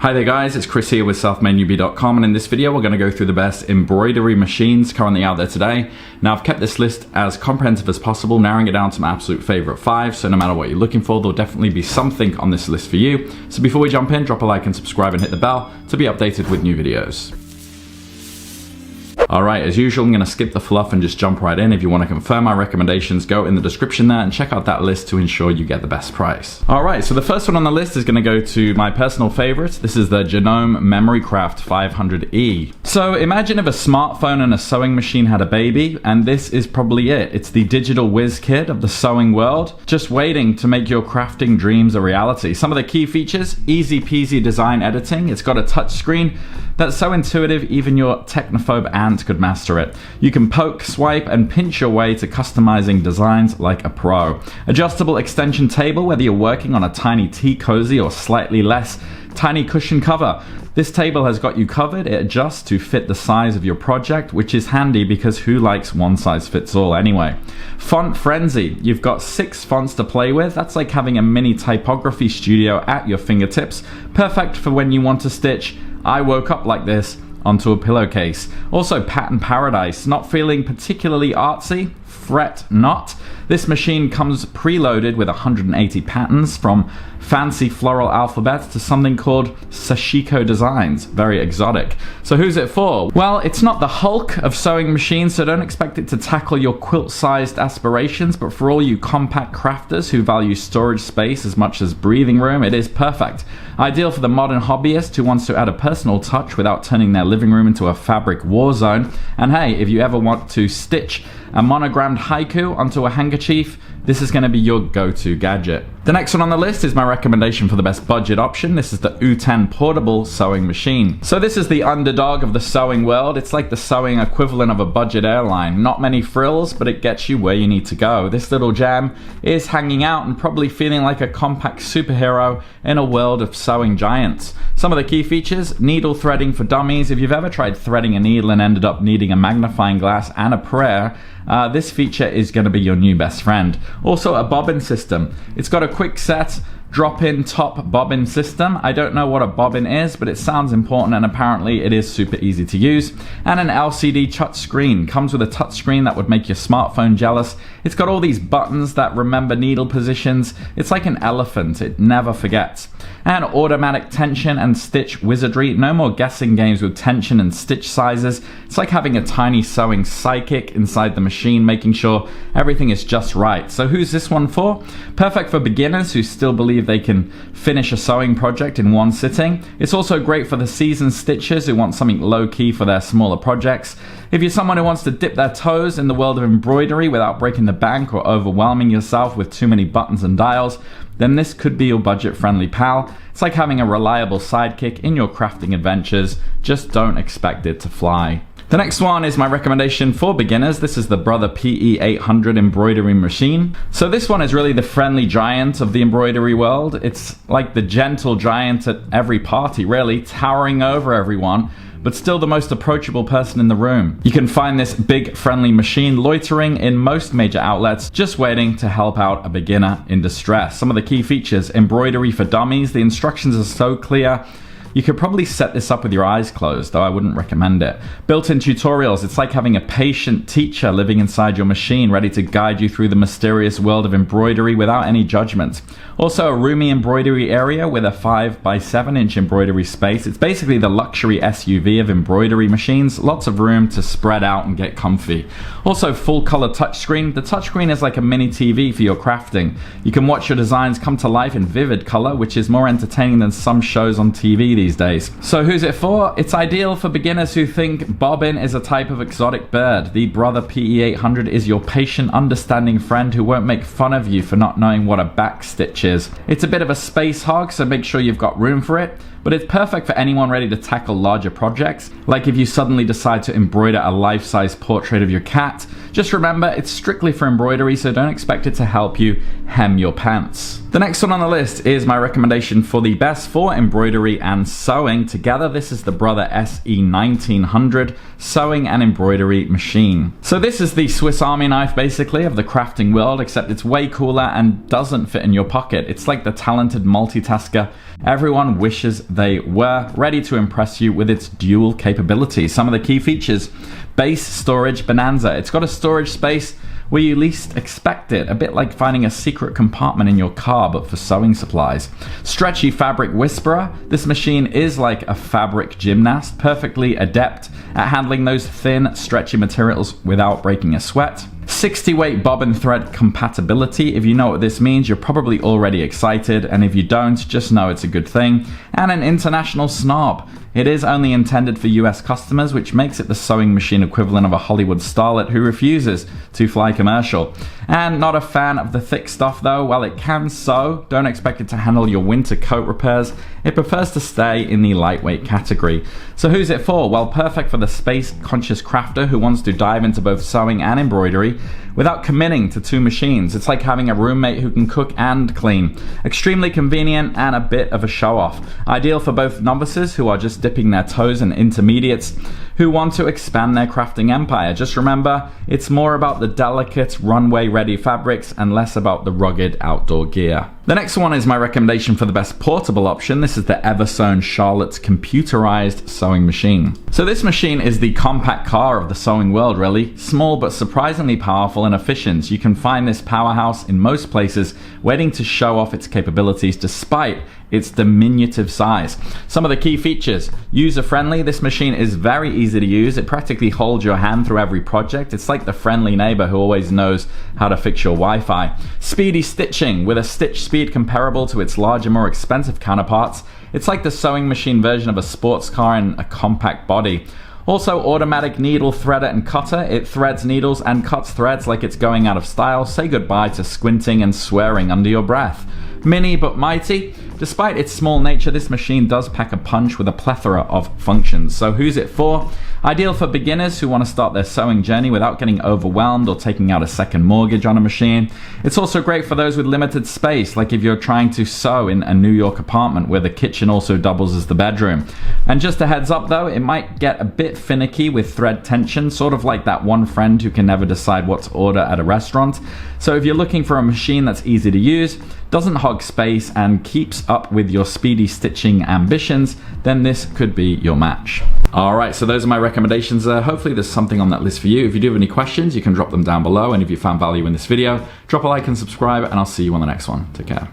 Hi there guys, it's Chris here with selfmadenewbie.com, and in this video we're going to go through the best embroidery machines currently out there today. Now I've kept this list as comprehensive as possible, narrowing it down to my absolute favorite 5, so no matter what you're looking for, there'll definitely be something on this list for you. So before we jump in, drop a like and subscribe and hit the bell to be updated with new videos. Alright, as usual, I'm going to skip the fluff and just jump right in. If you want to confirm my recommendations, go in the description there and check out that list to ensure you get the best price. Alright, so the first one on the list is going to go to my personal favorite. This is the Genome MemoryCraft 500E. So imagine if a smartphone and a sewing machine had a baby, and this is probably it. It's the digital whiz kid of the sewing world, just waiting to make your crafting dreams a reality. Some of the key features: easy peasy design editing. It's got a touch screen that's so intuitive even your technophobe ant could master it. You can poke, swipe, and pinch your way to customizing designs like a pro. Adjustable extension table, whether you're working on a tiny tea cozy or slightly less tiny cushion cover. This table has got you covered. It adjusts to fit the size of your project, which is handy because who likes one size fits all anyway. Font frenzy. You've got 6 fonts to play with. That's like having a mini typography studio at your fingertips. Perfect for when you want to stitch "I woke up like this" onto a pillowcase. Also, pattern paradise. Not feeling particularly artsy? Fret not. This machine comes preloaded with 180 patterns, from fancy floral alphabets to something called sashiko designs. Very exotic. So who's it for? Well, it's not the Hulk of sewing machines, so don't expect it to tackle your quilt-sized aspirations, but for all you compact crafters who value storage space as much as breathing room, it is perfect. Ideal for the modern hobbyist who wants to add a personal touch without turning their living room into a fabric war zone. And hey, if you ever want to stitch a monogrammed haiku onto a handkerchief, this is going to be your go-to gadget. The next one on the list is my recommendation for the best budget option. This is the U10 portable sewing machine. So this is the underdog of the sewing world. It's like the sewing equivalent of a budget airline. Not many frills, but it gets you where you need to go. This little gem is hanging out and probably feeling like a compact superhero in a world of sewing giants. Some of the key features: needle threading for dummies. If you've ever tried threading a needle and ended up needing a magnifying glass and a prayer, this feature is going to be your new best friend. Also, a bobbin system. It's got a quick set drop-in top bobbin system. I don't know what a bobbin is, but it sounds important, and apparently it is super easy to use. And an LCD touch screen. Comes with a touch screen that would make your smartphone jealous. It's got all these buttons that remember needle positions. It's like an elephant, it never forgets. And automatic tension and stitch wizardry. No more guessing games with tension and stitch sizes. It's like having a tiny sewing psychic inside the machine, making sure everything is just right. So who's this one for? Perfect for beginners who still believe they can finish a sewing project in one sitting. It's also great for the seasoned stitchers who want something low-key for their smaller projects. If you're someone who wants to dip their toes in the world of embroidery without breaking the bank or overwhelming yourself with too many buttons and dials, then this could be your budget-friendly pal. It's like having a reliable sidekick in your crafting adventures. Just don't expect it to fly. The next one is my recommendation for beginners. This is the Brother PE800 embroidery machine. So this one is really the friendly giant of the embroidery world. It's like the gentle giant at every party, really, towering over everyone, but still the most approachable person in the room. You can find this big friendly machine loitering in most major outlets, just waiting to help out a beginner in distress. Some of the key features: embroidery for dummies. The instructions are so clear. You could probably set this up with your eyes closed, though I wouldn't recommend it. Built-in tutorials. It's like having a patient teacher living inside your machine, ready to guide you through the mysterious world of embroidery without any judgment. Also, a roomy embroidery area with a 5x7-inch embroidery space. It's basically the luxury SUV of embroidery machines. Lots of room to spread out and get comfy. Also, full-color touchscreen. The touchscreen is like a mini TV for your crafting. You can watch your designs come to life in vivid color, which is more entertaining than some shows on TV these days. So who's it for? It's ideal for beginners who think bobbin is a type of exotic bird. The Brother PE800 is your patient, understanding friend who won't make fun of you for not knowing what a backstitch is. It's a bit of a space hog, so make sure you've got room for it. But it's perfect for anyone ready to tackle larger projects, like if you suddenly decide to embroider a life-size portrait of your cat. Just remember, it's strictly for embroidery, so don't expect it to help you hem your pants. The next one on the list is my recommendation for the best for embroidery and sewing together. This is the Brother SE1900 sewing and embroidery machine. So this is the Swiss Army knife, basically, of the crafting world, except it's way cooler and doesn't fit in your pocket. It's like the talented multitasker everyone wishes they were, ready to impress you with its dual capabilities. Some of the key features: base storage bonanza. It's got a storage space where you least expect it, a bit like finding a secret compartment in your car but for sewing supplies. Stretchy fabric whisperer. This machine is like a fabric gymnast, perfectly adept at handling those thin, stretchy materials without breaking a sweat. 60 weight bobbin thread compatibility. If you know what this means, you're probably already excited, and if you don't, just know it's a good thing. And an international snob. It is only intended for US customers, which makes it the sewing machine equivalent of a Hollywood starlet who refuses to fly commercial. And not a fan of the thick stuff though. While it can sew, don't expect it to handle your winter coat repairs. It prefers to stay in the lightweight category. So who's it for? Well, perfect for the space-conscious crafter who wants to dive into both sewing and embroidery without committing to two machines. It's like having a roommate who can cook and clean. Extremely convenient and a bit of a show-off. Ideal for both novices who are just dipping their toes and intermediates who want to expand their crafting empire. Just remember, it's more about the delicate runway-ready fabrics and less about the rugged outdoor gear. The next one is my recommendation for the best portable option. This is the Everone Charlotte computerized sewing machine. So this machine is the compact car of the sewing world, really. Small but surprisingly powerful and efficient. You can find this powerhouse in most places, waiting to show off its capabilities despite its diminutive size. Some of the key features: user-friendly. This machine is very easy to use. It practically holds your hand through every project. It's like the friendly neighbor who always knows how to fix your Wi-Fi. Speedy stitching with a stitch speed comparable to its larger, more expensive counterparts. It's like the sewing machine version of a sports car in a compact body. Also, automatic needle threader and cutter. It threads needles and cuts threads like it's going out of style. Say goodbye to squinting and swearing under your breath. Mini but mighty. Despite its small nature, this machine does pack a punch with a plethora of functions. So who's it for? Ideal for beginners who want to start their sewing journey without getting overwhelmed or taking out a second mortgage on a machine. It's also great for those with limited space, like if you're trying to sew in a New York apartment where the kitchen also doubles as the bedroom. And just a heads up though, it might get a bit finicky with thread tension, sort of like that one friend who can never decide what to order at a restaurant. So if you're looking for a machine that's easy to use, doesn't hog space, and keeps up with your speedy stitching ambitions, then this could be your match. Alright, so those are my recommendations. Hopefully there's something on that list for you. If you do have any questions, you can drop them down below, and if you found value in this video, drop a like and subscribe, and I'll see you on the next one. Take care.